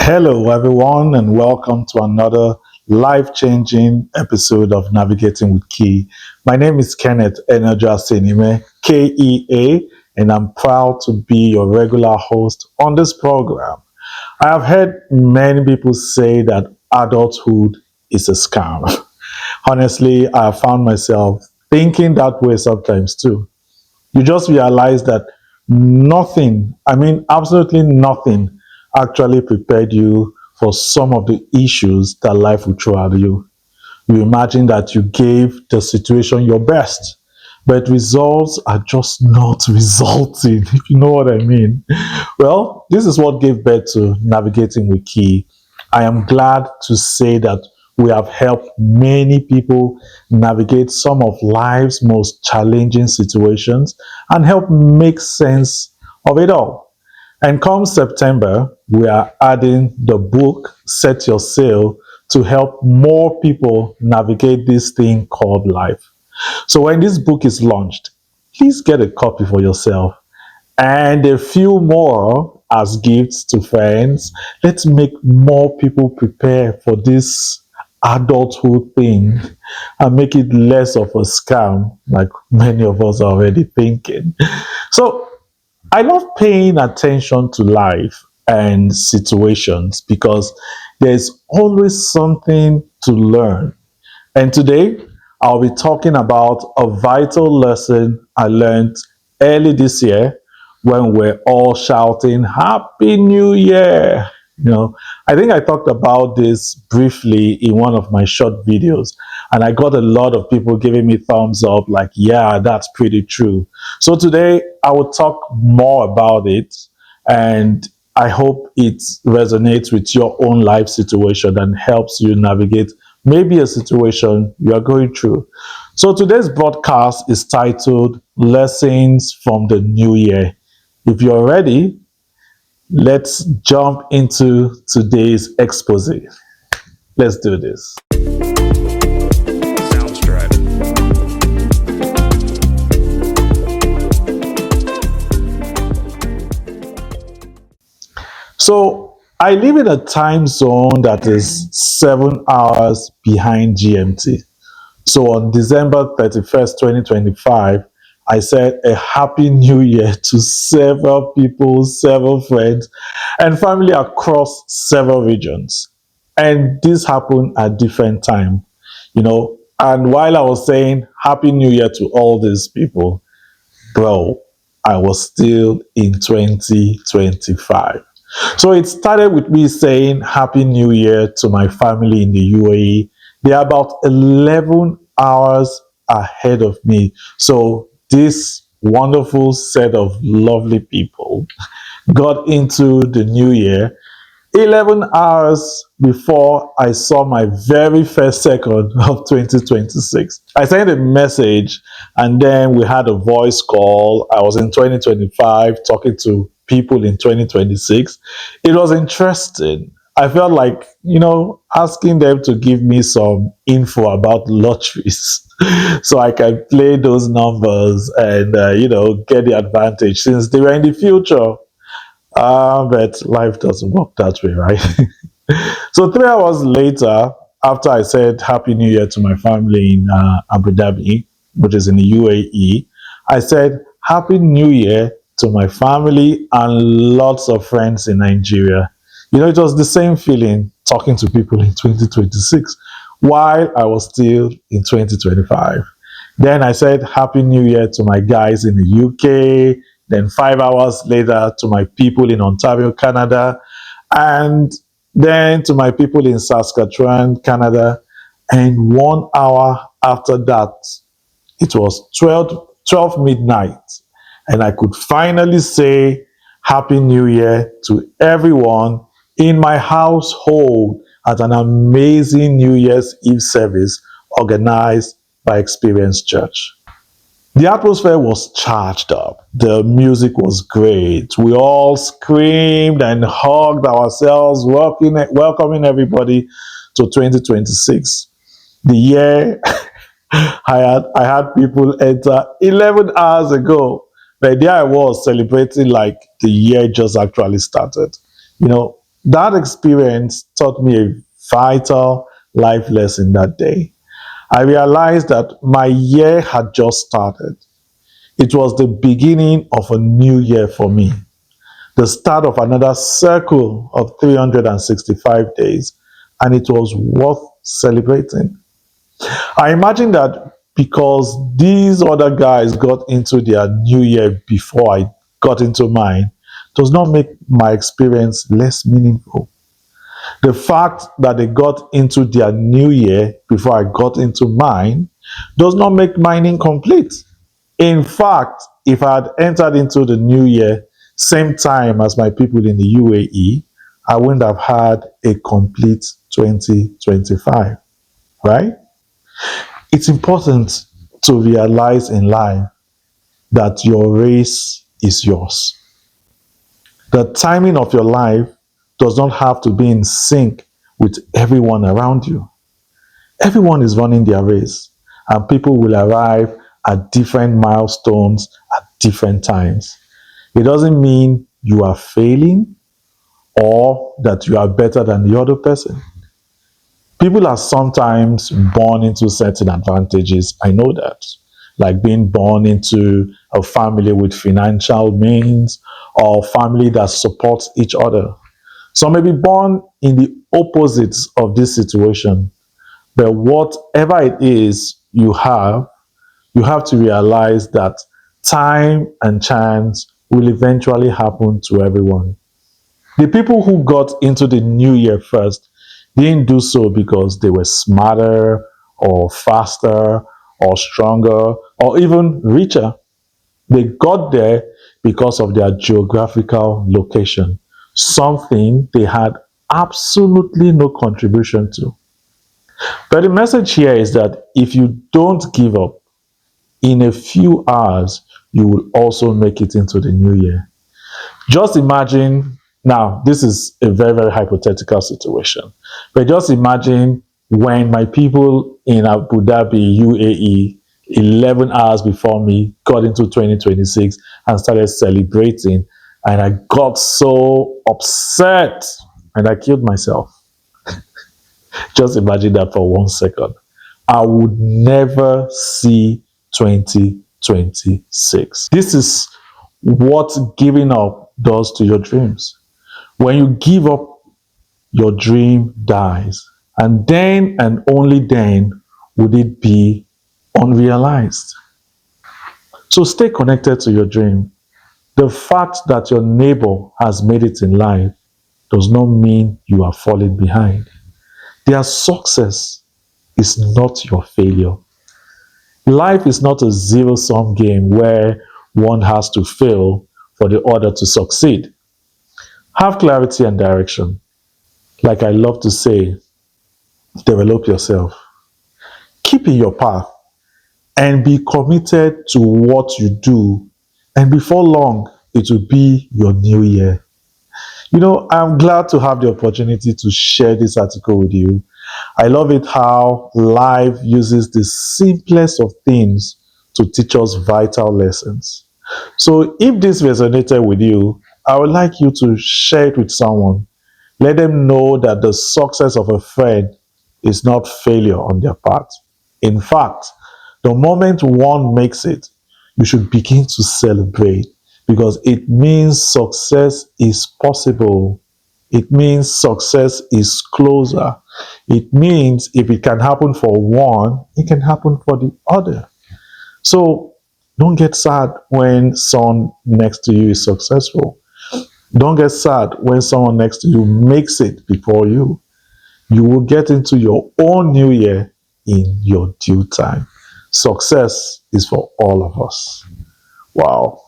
Hello, everyone, and welcome to another life changing episode of Navigating with Key. My name is Kenneth Enaja Senime, KEA, and I'm proud to be your regular host on this program. I have heard many people say that adulthood is a scam. Honestly, I have found myself thinking that way sometimes too. You just realize that nothing, absolutely nothing, actually prepared you for some of the issues that life will throw at you. You imagine that you gave the situation your best, but results are just not resulting, if you know what I mean. Well, this is what gave birth to Navigating with Key. I am glad to say that we have helped many people navigate some of life's most challenging situations and help make sense of it all. And come September, we are adding the book Set Your Sail to help more people navigate this thing called life. So when this book is launched, please get a copy for yourself and a few more as gifts to friends. Let's make more people prepare for this adulthood thing and make it less of a scam, like many of us are already thinking. So, I love paying attention to life and situations because there's always something to learn. And today, I'll be talking about a vital lesson I learned early this year when we're all shouting, Happy New Year! I think I talked about this briefly in one of my short videos, and I got a lot of people giving me thumbs up, like, yeah, that's pretty true. So today, I will talk more about it, and I hope it resonates with your own life situation and helps you navigate maybe a situation you are going through. So today's broadcast is titled Lessons from the New Year. If you're ready, let's jump into today's expose. Let's do this. So I live in a time zone that is 7 hours behind GMT. So on December 31st, 2025, I said a happy new year to several people, several friends, and family across several regions. And this happened at different time. And while I was saying happy new year to all these people, bro, I was still in 2025. So it started with me saying Happy New Year to my family in the UAE. They are about 11 hours ahead of me. So this wonderful set of lovely people got into the new year 11 hours before I saw my very first second of 2026. I sent a message and then we had a voice call. I was in 2025 talking to people in 2026. It was interesting. I felt like, asking them to give me some info about lotteries so I can play those numbers and, get the advantage since they were in the future. But life doesn't work that way, right? So 3 hours later, after I said Happy New Year to my family in Abu Dhabi, which is in the UAE, I said Happy New Year to my family and lots of friends in Nigeria. It was the same feeling talking to people in 2026 while I was still in 2025. Then I said Happy New Year to my guys in the UK. Then 5 hours later to my people in Ontario, Canada. And then to my people in Saskatchewan, Canada. And 1 hour after that, it was 12 midnight. And I could finally say Happy New Year to everyone in my household at an amazing New Year's Eve service organized by Experience Church. The atmosphere was charged up. The music was great. We all screamed and hugged ourselves, welcoming everybody to 2026. The year I had people enter 11 hours ago. But there I was celebrating like the year just actually started. That experience taught me a vital life lesson that day. I realized that my year had just started. It was the beginning of a new year for me, the start of another circle of 365 days, and it was worth celebrating. I imagine that because these other guys got into their new year before I got into mine does not make my experience less meaningful. The fact that they got into their new year before I got into mine does not make mine incomplete. In fact, if I had entered into the new year same time as my people in the UAE, I wouldn't have had a complete 2025, right? It's important to realize in life that your race is yours. The timing of your life does not have to be in sync with everyone around you. Everyone is running their race, and people will arrive at different milestones at different times. It doesn't mean you are failing or that you are better than the other person. People are sometimes born into certain advantages. I know that. Like being born into a family with financial means or family that supports each other. Some may be born in the opposites of this situation. But whatever it is you have to realize that time and chance will eventually happen to everyone. The people who got into the new year first didn't do so because they were smarter or faster or stronger or even richer. They got there because of their geographical location, something they had absolutely no contribution to. But the message here is that if you don't give up, in a few hours, you will also make it into the new year. Just imagine, now, this is a very, very hypothetical situation, but just imagine when my people in Abu Dhabi, UAE, 11 hours before me got into 2026 and started celebrating, and I got so upset and I killed myself. Just imagine that for 1 second. I would never see 2026. This is what giving up does to your dreams. When you give up, your dream dies. And then and only then would it be unrealized. So stay connected to your dream. The fact that your neighbor has made it in life does not mean you are falling behind. Their success is not your failure. Life is not a zero-sum game where one has to fail for the other to succeed. Have clarity and direction. Like I love to say, develop yourself. Keep in your path and be committed to what you do. And before long, it will be your new year. You know, I'm glad to have the opportunity to share this article with you. I love it how life uses the simplest of things to teach us vital lessons. So if this resonated with you, I would like you to share it with someone. Let them know that the success of a friend is not failure on their part. In fact, the moment one makes it, you should begin to celebrate because it means success is possible. It means success is closer. It means if it can happen for one, it can happen for the other. So don't get sad when someone next to you is successful. Don't get sad when someone next to you makes it before you. You will get into your own new year in your due time. Success is for all of us. Wow.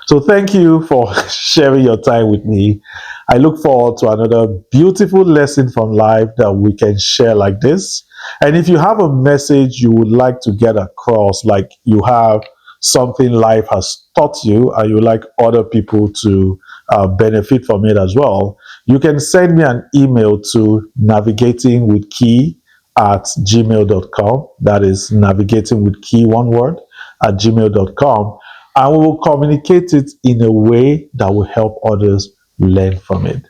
So thank you for sharing your time with me. I look forward to another beautiful lesson from life that we can share like this. And if you have a message you would like to get across, like you have something life has taught you and you would like other people to benefit from it as well, you can send me an email to navigatingwithkey@gmail.com. That is navigatingwithkey, one word, @gmail.com. And we will communicate it in a way that will help others learn from it.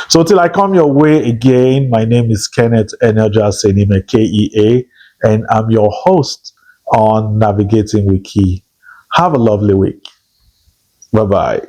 So till I come your way again, my name is Kenneth Enerja Senime, KEA, and I'm your host on Navigating with Key. Have a lovely week. Bye bye.